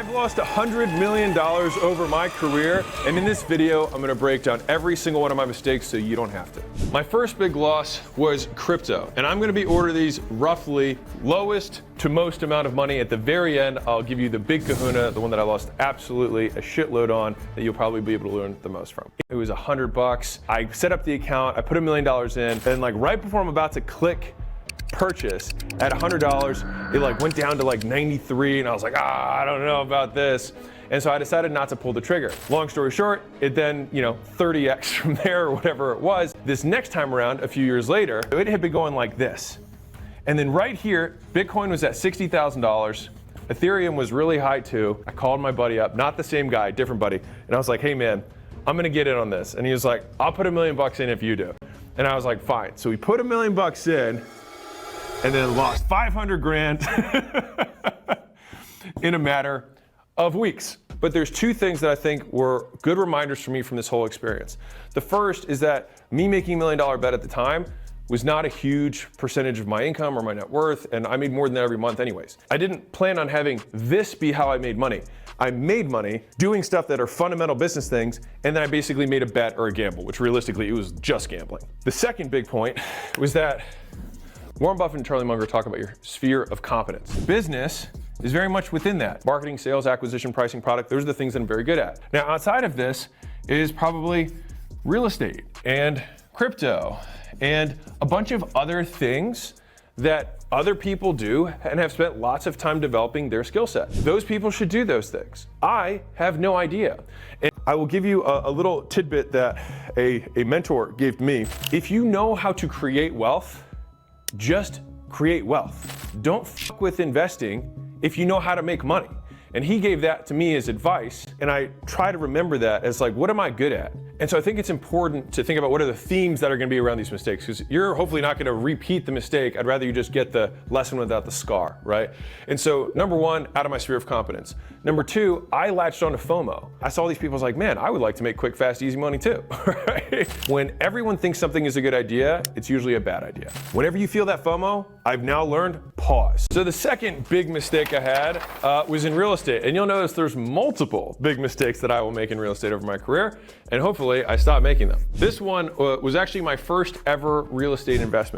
I've lost $100 million over my career, and in this video, I'm gonna break down every single one of my mistakes so you don't have to. My first big loss was crypto, and I'm gonna be ordering these roughly lowest to most amount of money. At the very end, I'll give you the big kahuna, the one that I lost absolutely a shitload on, that you'll probably be able to learn the most from. It was $100. I set up the account, I put $1 million in, and like right before I'm about to click purchase at $100, it like went down to like 93, and I was like, I don't know about this. And so I decided not to pull the trigger. Long story short, it then, 30x from there or whatever it was. This next time around, a few years later, it had been going like this. And then right here, Bitcoin was at $60,000. Ethereum was really high too. I called my buddy up, not the same guy, different buddy. And I was like, hey man, I'm gonna get in on this. And he was like, I'll put $1 million in if you do. And I was like, fine. So we put $1 million in, and then lost 500 grand in a matter of weeks. But there's two things that I think were good reminders for me from this whole experience. The first is that me making $1 million bet at the time was not a huge percentage of my income or my net worth, and I made more than that every month anyways. I didn't plan on having this be how I made money. I made money doing stuff that are fundamental business things, and then I basically made a bet or a gamble, which realistically, it was just gambling. The second big point was that Warren Buffett and Charlie Munger talk about your sphere of competence. Business is very much within that. Marketing, sales, acquisition, pricing, product, those are the things that I'm very good at. Now, outside of this is probably real estate and crypto and a bunch of other things that other people do and have spent lots of time developing their skill set. Those people should do those things. I have no idea. And I will give you a little tidbit that a mentor gave me. If you know how to create wealth, just create wealth. Don't fuck with investing if you know how to make money. And he gave that to me as advice, and I try to remember that as like, what am I good at? And so I think it's important to think about what are the themes that are gonna be around these mistakes, because you're hopefully not gonna repeat the mistake. I'd rather you just get the lesson without the scar, right? And so number one, out of my sphere of competence. Number two, I latched onto FOMO. I saw these people, I was like, man, I would like to make quick, fast, easy money too, right? When everyone thinks something is a good idea, it's usually a bad idea. Whenever you feel that FOMO, I've now learned, pause. So the second big mistake I had was in real estate. And you'll notice there's multiple big mistakes that I will make in real estate over my career, and hopefully I stop making them. This one was actually my first ever real estate investment.